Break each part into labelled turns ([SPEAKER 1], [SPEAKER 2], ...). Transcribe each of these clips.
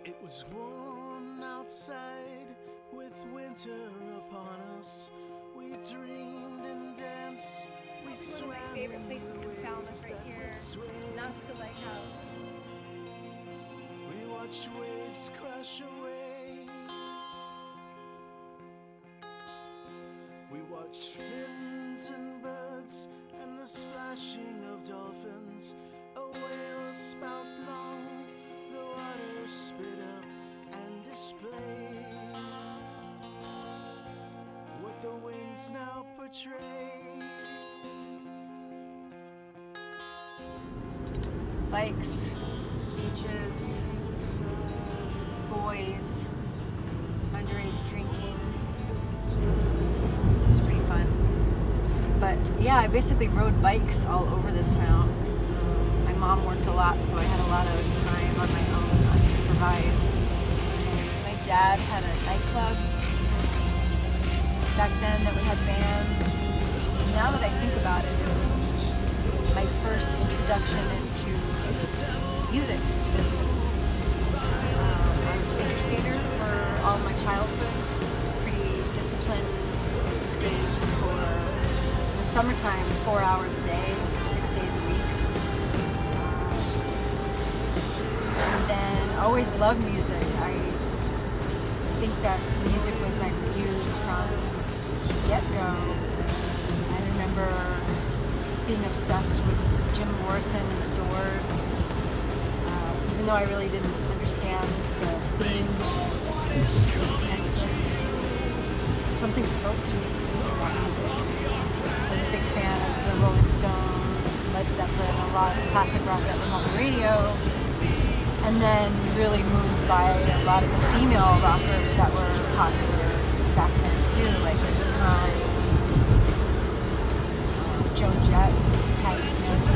[SPEAKER 1] It was warm outside with winter upon us. We dreamed and danced. We swam.
[SPEAKER 2] One of my favorite places in Falmouth right here, Nautica Lighthouse.
[SPEAKER 1] We watched waves crash away. We watched fins and birds and the splashing of dolphins. A whale spout long, the water spit up and display what the winds now portray.
[SPEAKER 2] Bikes, beaches, boys, underage drinking. It was pretty fun. But yeah, I basically rode bikes all over this town. My mom worked a lot, so I had a lot of time on my own, unsupervised. My dad had a nightclub back then that we had bands. Now that I think about it, it was my first introduction into music business. I was a figure skater for all of my childhood. Pretty disciplined, skate for the summertime, 4 hours a day, 6 days a week. And then always loved music. I think that music was my muse from the get-go. I remember being obsessed with Jim Morrison and the Doors, even though I really didn't understand the themes, the intenseness. Something spoke to me about music. I was a big fan of the Rolling Stones, Led Zeppelin, a lot of classic rock that was on the radio, and then really moved by a lot of the female rockers that were popular back then too, like Chrissy Hine, Joan Jett, Patti Smith.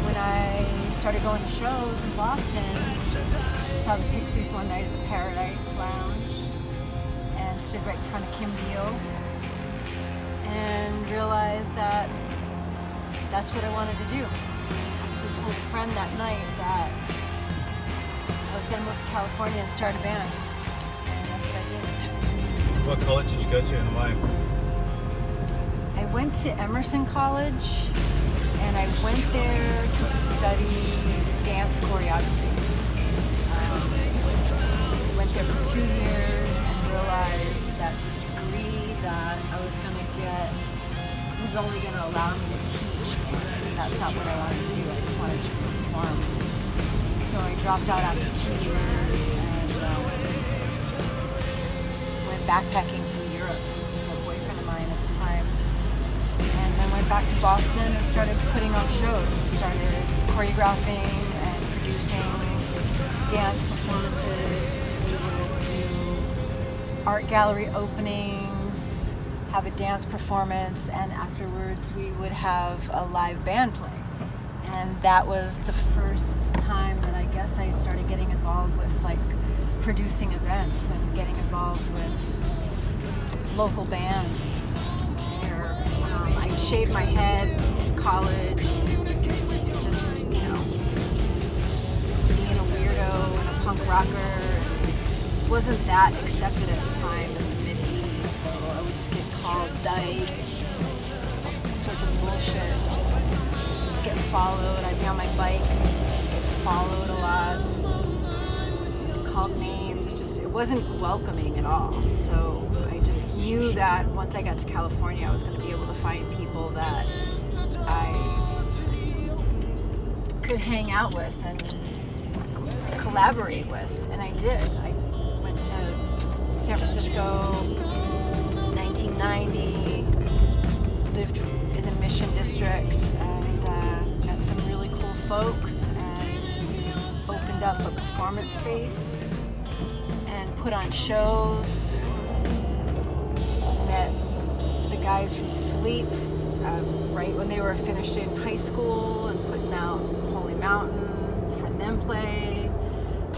[SPEAKER 2] When I started going to shows in Boston, I saw the Pixies one night at the Paradise Lounge and stood right in front of Kim Deal and realized that that's what I wanted to do. I actually told a friend that night that I was going to move to California and start a band, and that's what I did.
[SPEAKER 3] What college did you go to and why?
[SPEAKER 2] I went to Emerson College, and I went there to study dance choreography. I went there for 2 years and realized that the degree that I was going to get was only going to allow me to teach dance, and that's not what I wanted to do. I just wanted to perform. So I dropped out after 2 years and went backpacking through Europe with a boyfriend of mine at the time. And then went back to Boston and started putting on shows. Started choreographing and producing dance performances. We would do art gallery openings, have a dance performance, and afterwards we would have a live band playing. And that was the first time that I guess I started getting involved with like producing events and getting involved with local bands. I shaved my head in college, just, was being a weirdo and a punk rocker. Just wasn't that accepted at the time in the mid-80s, so I would just get called dyke, all sorts of bullshit. Just get followed. I'd be on my bike, just get followed a lot, called names. It wasn't welcoming at all. So I just knew that once I got to California, I was going to be able to find people that I could hang out with and collaborate with, and I did. I went to San Francisco, 1990, lived in the Mission District, and met some really cool folks, and opened up a performance space and put on shows. Met the guys from Sleep right when they were finishing high school and putting out Holy Mountain, had them play.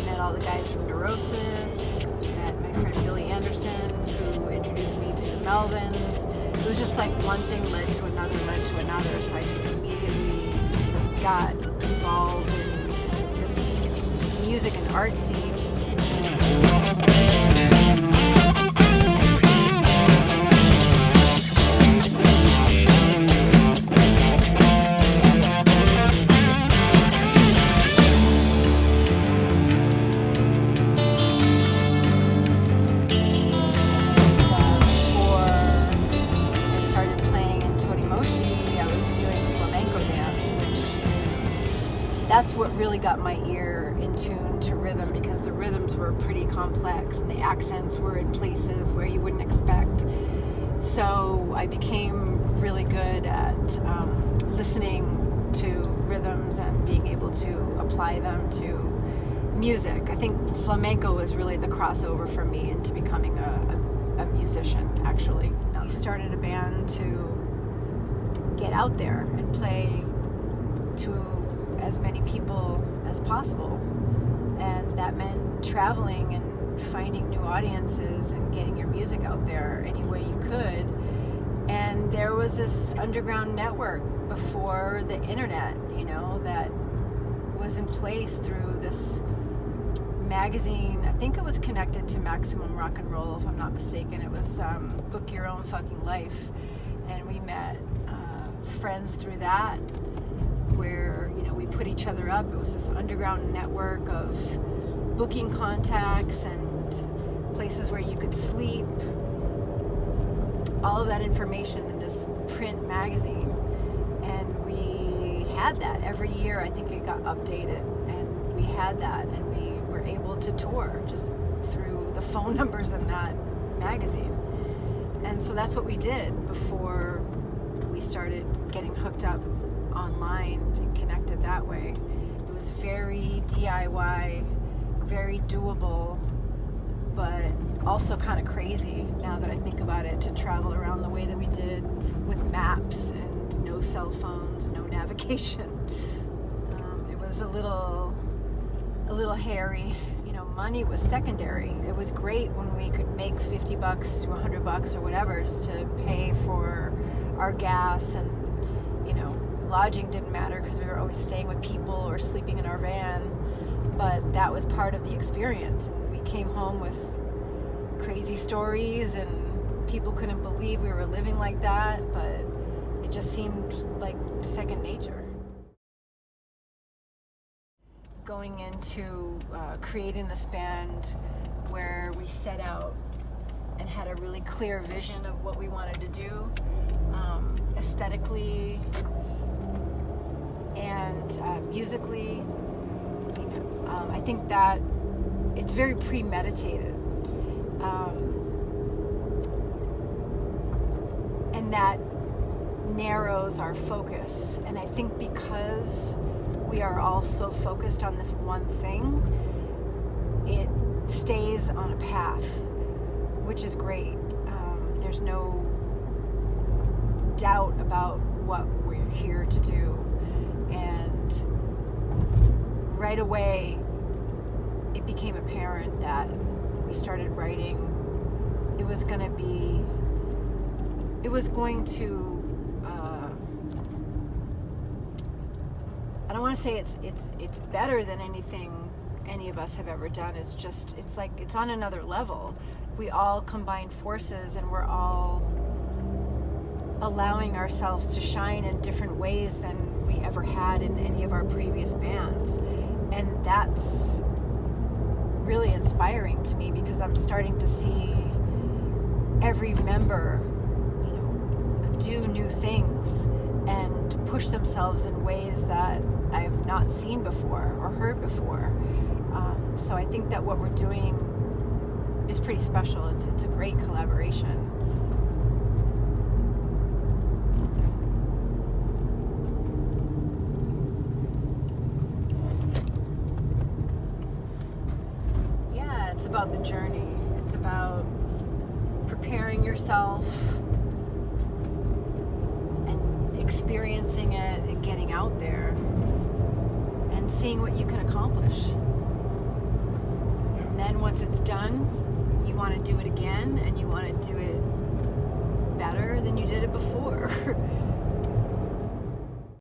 [SPEAKER 2] Met all the guys from Neurosis. Met my friend Billy Anderson, who introduced me to the Melvins. It was just like one thing led to another, so I just immediately got involved in this music and art scene. That's what really got my ear in tune to rhythm, because the rhythms were pretty complex and the accents were in places where you wouldn't expect. So I became really good at listening to rhythms and being able to apply them to music. I think flamenco was really the crossover for me into becoming a musician, actually. We started a band to get out there and play to as many people as possible, and that meant traveling and finding new audiences and getting your music out there any way you could. And there was this underground network before the internet, that was in place through this magazine. I think it was connected to Maximum Rock and Roll, if I'm not mistaken. It was Book Your Own Fucking Life, and we met friends through that, where we put each other up. It was this underground network of booking contacts and places where you could sleep. All of that information in this print magazine, and we had that every year. I think it got updated, and we had that, and we were able to tour just through the phone numbers in that magazine. And so that's what we did before we started getting hooked up online and connected that way. It was very DIY, very doable, but also kind of crazy now that I think about it, to travel around the way that we did with maps and no cell phones, no navigation. It was a little hairy. Money was secondary. It was great when we could make $50 to $100 or whatever just to pay for our gas, and lodging didn't matter because we were always staying with people or sleeping in our van, but that was part of the experience. And we came home with crazy stories, and people couldn't believe we were living like that, but it just seemed like second nature. Going into creating this band where we set out and had a really clear vision of what we wanted to do, aesthetically and musically, I think that it's very premeditated, and that narrows our focus. And I think because we are all so focused on this one thing, it stays on a path, which is great. There's no doubt about what we're here to do. And right away, it became apparent that when we started writing, it was going to I don't want to say it's better than anything any of us have ever done. It's like it's on another level. We all combine forces, and we're all allowing ourselves to shine in different ways than we ever had in any of our previous bands. And that's really inspiring to me, because I'm starting to see every member, do new things and push themselves in ways that I've not seen before or heard before. So I think that what we're doing is pretty special. It's a great collaboration. Yeah, it's about the journey. It's about preparing yourself and experiencing it and getting out there and seeing what you can accomplish. And then once it's done, you want to do it again, and you want to do it better than you did it before.